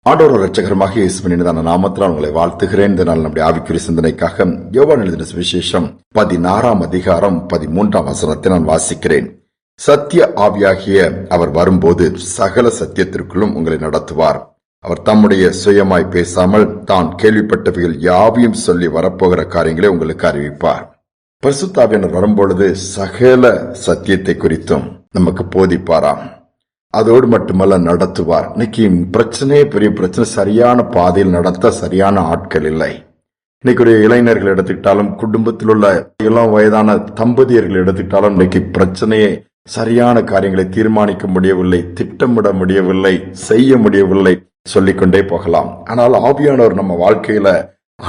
ஆண்டவர் இரட்சகருமாக இயேசுவின் நாமத்தில் உங்களை வாழ்த்துகிறேன். இந்த நாள் நம்முடைய ஆவிக்குரிய சிந்தனைக்காக யோவான் எழுதின சுவிசேஷம் 16 அதிகாரம் 13 வசனத்தை நான் வாசிக்கிறேன். சத்திய ஆவியாகிய அவர் வரும்போது சகல சத்தியத்திற்குள்ளும் உங்களை நடத்துவார். அவர் தம்முடைய சுயமாய் பேசாமல் தான் கேள்விப்பட்டவைகள் யாவையும் சொல்லி வரப்போகிற காரியங்களை உங்களுக்கு அறிவிப்பார். பரிசுத்த ஆவியானவர் வரும்பொழுது சகல சத்தியத்தை குறித்தும் நமக்கு போதிப்பாராம். அதோடு மட்டுமல்ல, நடத்துவார். இன்னைக்கு பிரச்சனையே பெரிய பிரச்சனை. சரியான பாதையில் நடத்த சரியான ஆட்கள் இல்லை. இன்னைக்கு இளைஞர்கள் எடுத்துக்கிட்டாலும், குடும்பத்தில் உள்ள இளம் வயதான தம்பதியர்கள் எடுத்துக்கிட்டாலும், இன்னைக்கு பிரச்சனையே சரியான காரியங்களை தீர்மானிக்க முடியவில்லை, திட்டமிட முடியவில்லை, செய்ய முடியவில்லை, சொல்லிக்கொண்டே போகலாம். ஆனால் ஆவியானவர் நம்ம வாழ்க்கையில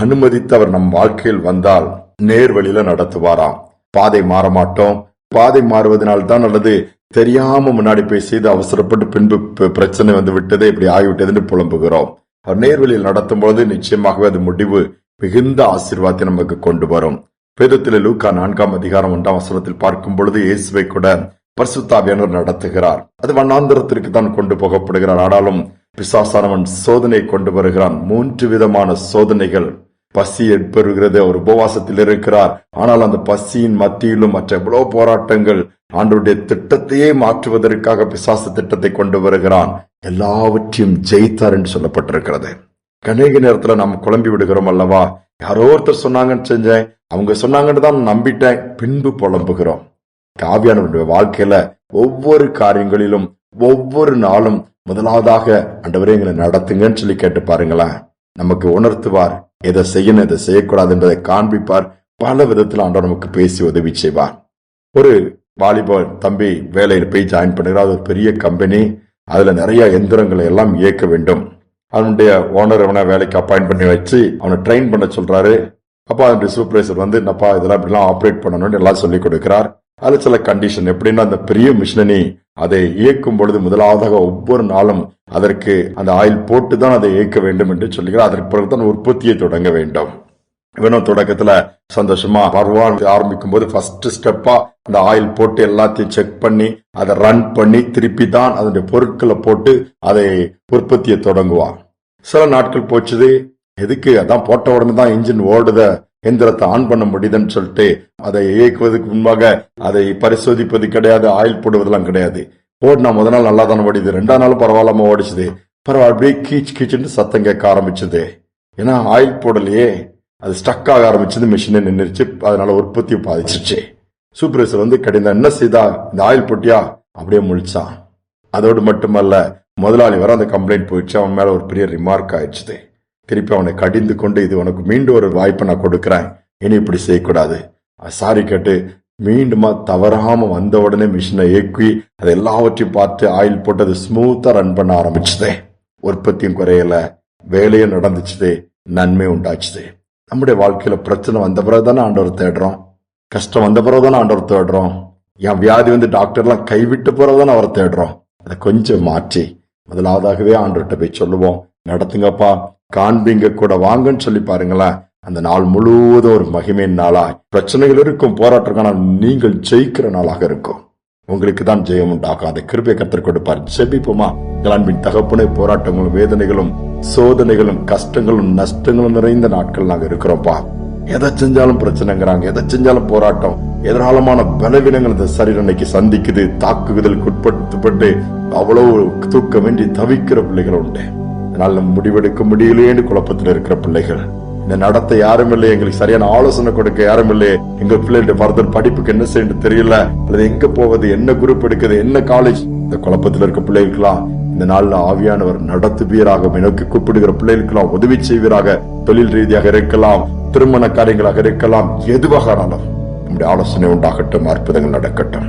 அனுமதித்து அவர் நம் வாழ்க்கையில் வந்தால் நேர் வழியில நடத்துவாராம். பாதை மாற மாட்டோம். பாதை மாறுவதனால்தான் அல்லது தெரியாம முன்னாடி போய் செய்து அவசரப்பட்டு பின்பு பிரச்சனை வந்து விட்டது, இப்படி ஆகிவிட்டதுன்னு புலம்புகிறோம். அவர் நேர்வழியில் நடத்தும் பொழுது நிச்சயமாகவே அது முடிவு மிகுந்த ஆசீர்வாதத்தை நமக்கு கொண்டு வரும். வேதத்தில் லூக்கா 4 அதிகாரம் 1 வசனத்தில் பார்க்கும் பொழுது இயேசுவை கூட பரிசுத்த ஆவியானவர் நடத்துகிறார். அது வண்ணாந்திரத்திற்கு தான் கொண்டு போகப்படுகிறார். ஆனாலும் பிசாசானவன் சோதனை கொண்டு வருகிறான். 3 விதமான சோதனைகள். பசி ஏற்படுகிறது, அவர் உபவாசத்தில் இருக்கிறார். ஆனால் அந்த பசியின் மத்தியிலும் மற்ற எவ்வளவு போராட்டங்கள், ஆண்டவருடைய திட்டத்தையே மாற்றுவதற்காக பிசாசு திட்டத்தை கொண்டு வருகிறான். எல்லாவற்றையும் ஜெயித்தார் என்று சொல்லப்பட்டிருக்கிறது. அநேக நேரத்துல நாம் குழம்பி விடுகிறோம் அல்லவா? யாரோ ஒருத்தர் சொன்னாங்கன்னு செஞ்சேன், அவங்க சொன்னாங்கன்னு தான் நம்பிட்டேன், பின்பு புலம்புகிறோம். ஆவியானவருடைய வாழ்க்கையில ஒவ்வொரு காரியங்களிலும் ஒவ்வொரு நாளும் முதலாவதாக ஆண்டவரே எங்களை நடத்துங்கன்னு சொல்லி கேட்டு பாருங்களேன். நமக்கு உணர்த்துவார். எதை செய்யணும், எதை செய்யக்கூடாது என்பதை காண்பிப்பார். பல விதத்தில் ஆண்டவர் நமக்கு பேசி உதவி செய்வார். ஒரு வாலிபர் தம்பி வேலையில போய் ஜாயின் பண்ணுகிறார். ஒரு பெரிய கம்பெனி, அதுல நிறைய எந்திரங்களை எல்லாம் இயக்க வேண்டும். அவனுடைய ஓனர் அவனை வேலைக்கு அப்பாயிண்ட் பண்ணி வச்சு அவனை ட்ரெயின் பண்ண சொல்றாரு. அப்ப அதனுடைய சூப்பர்வைசர் வந்து என்னப்பா இதெல்லாம் இப்படிலாம் ஆப்ரேட் பண்ணணும்னு எல்லாம் சொல்லி கொடுக்கிறார். அதுல சில கண்டிஷன். எப்படின்னா, அந்த பெரிய மிஷினரி அதை இயக்கும் பொழுது முதலாவதாக ஒவ்வொரு நாளும் அதற்கு அந்த ஆயில் போட்டு தான் அதை இயக்க வேண்டும் என்று சொல்லுகிறார். அதற்கு பிறகுதான் உற்பத்தியை தொடங்க வேண்டும். இவனும் தொடக்கத்துல சந்தோஷமா பருவான் ஆரம்பிக்கும் போது ஃபர்ஸ்ட் ஸ்டெப்பா அந்த ஆயில் போட்டு எல்லாத்தையும் செக் பண்ணி அதை ரன் பண்ணி திருப்பி தான் அதனுடைய பொருட்களை போட்டு அதை உற்பத்தியை தொடங்குவான். சில நாட்கள் போச்சுது. எதுக்கு, அதான் போட்ட உடனே தான் இன்ஜின் ஓடுத, எந்திரத்தை ஆன் பண்ண முடியுதுன்னு சொல்லிட்டு அதை இயக்குவதற்கு முன்பாக அதை பரிசோதிப்பது கிடையாது, ஆயில் போடுவதெல்லாம் கிடையாது. ஓடினா முதல் நாள் நல்லா தானே ஓடிது, 2ஆம் நாளும் பரவாயில்லாம ஓடிச்சுது. பரவாயில்ல, அப்படியே கீச் கீச்சுன்னு சத்தம் கேட்க ஆரம்பிச்சது. ஏன்னா ஆயில் போடலையே, அது ஸ்டக் ஆக ஆரம்பிச்சது, மிஷினை நின்றுச்சு. அதனால உற்பத்தியை பாதிச்சிருச்சு. சூப்பர்வைசர் வந்து கடிதம் என்ன செய்தா, இந்த ஆயில் போட்டியா, அப்படியே முழிச்சான். அதோடு மட்டுமல்ல, முதலாளி வர அந்த கம்ப்ளைண்ட் போயிடுச்சு. அவன் மேல ஒரு பெரிய ரிமார்க் ஆயிடுச்சு. திருப்பி அவனை கடிந்து கொண்டு, இது உனக்கு மீண்டும் ஒரு வாய்ப்பை நான் கொடுக்கிறேன், இனி இப்படி செய்யக்கூடாது, சாரி கேட்டு மீண்டுமா தவறாம வந்த உடனே மிஷினை இயக்கி அதை எல்லாவற்றையும் பார்த்து ஆயில் போட்டு அது ஸ்மூத்தா ரன் பண்ண ஆரம்பிச்சுதே. உற்பத்தியும் குறையல, வேலையும் நடந்துச்சுதே, நன்மை உண்டாச்சுதே. நம்முடைய வாழ்க்கையில பிரச்சனை வந்த பிறகுதானே ஆண்டவர் தேடுறோம். கஷ்டம் வந்த பிறகுதானே ஆண்டவர் தேடுறோம். என் வியாதி வந்து டாக்டர்லாம் கைவிட்டு பிறகுதானே அவரை தேடுறோம். அதை கொஞ்சம் மாற்றி முதலாவதாகவே ஆண்டவர்கிட்ட போய் சொல்லுவோம், நடத்துங்கப்பா, காண்பீங்க, கூட வாங்கன்னு சொல்லி பாருங்களேன். அந்த நாள் முழுவதும் ஒரு மகிமையின் நாளாய், பிரச்சனைகள் இருக்கும், போராட்டம், நீங்கள் ஜெயிக்கிற நாளாக இருக்கும். உங்களுக்கு தான் ஜெயம் உண்டாகும். அதை கிருபை கர்த்தர் கொடுப்பார். ஜெபிப்போமா? அன்பின் தகப்பனே, போராட்டங்களும் வேதனைகளும் சோதனைகளும் கஷ்டங்களும் நஷ்டங்களும் நிறைந்த நாட்கள் நாங்க இருக்கிறோம்ப்பா. எதை செஞ்சாலும் பிரச்சனைங்கிறாங்க, எதை செஞ்சாலும் போராட்டம், எதிராளமான பலவீனங்கள் இந்த சரீரம் இன்னைக்கு சந்திக்குது. தாக்குதலுக்கு உட்படுத்தப்பட்டு அவ்வளவு தூக்கமின்றி தவிக்கிற பிள்ளைகள் உண்டு. அதனால முடிவெடுக்க முடியலையேன்னு குழப்பத்தில் இருக்கிற பிள்ளைகள், இந்த நடத்த யாரும் இல்லை, எங்களுக்கு சரியான ஆலோசனை கொடுக்க யாரும் இல்லை, எங்க பிள்ளைகளுடைய ஃபர்தர் படிப்புக்கு என்ன செய்யணும் தெரியல, அல்லது எங்க போவது, என்ன குரூப் எடுக்குது, என்ன காலேஜ், இந்த குழப்பத்தில் இருக்க பிள்ளைகளுக்கெல்லாம் இந்த நாள்ல ஆவியானவர் நடத்துவீராக. நோக்கி கூப்பிடுகிற பிள்ளைகளுக்கெல்லாம் உதவி செய்வீராக. தொழில் ரீதியாக இருக்கலாம், திருமண காரியங்களாக இருக்கலாம், எதுவாக ஆனாலும் நம்முடைய ஆலோசனை உண்டாகட்டும், அற்புதங்கள் நடக்கட்டும்.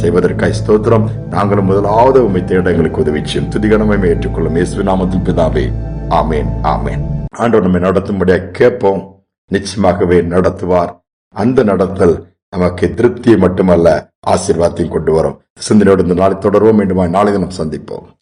செய்வதற்காய் ஸ்தோத்திரம். நாங்களும் முதலாவது உண்மை தேட எங்களுக்கு உதவி செய்யும். துதிகனமே ஏற்றுக்கொள்ளும். இயேசுவின் நாமத்தில் பிதாவே, ஆமேன், ஆமேன். ஆண்டவர் நம்மை நடத்தும்படியா கேட்போம், நிச்சயமாகவே நடத்துவார். அந்த நடத்தல் நமக்கு திருப்தியை மட்டுமல்ல, ஆசீர்வாதத்தையும் கொண்டு வரும். சிந்தனையோடு இந்த நாளை தொடர்வோம். மீண்டும் நாளை தினம் சந்திப்போம்.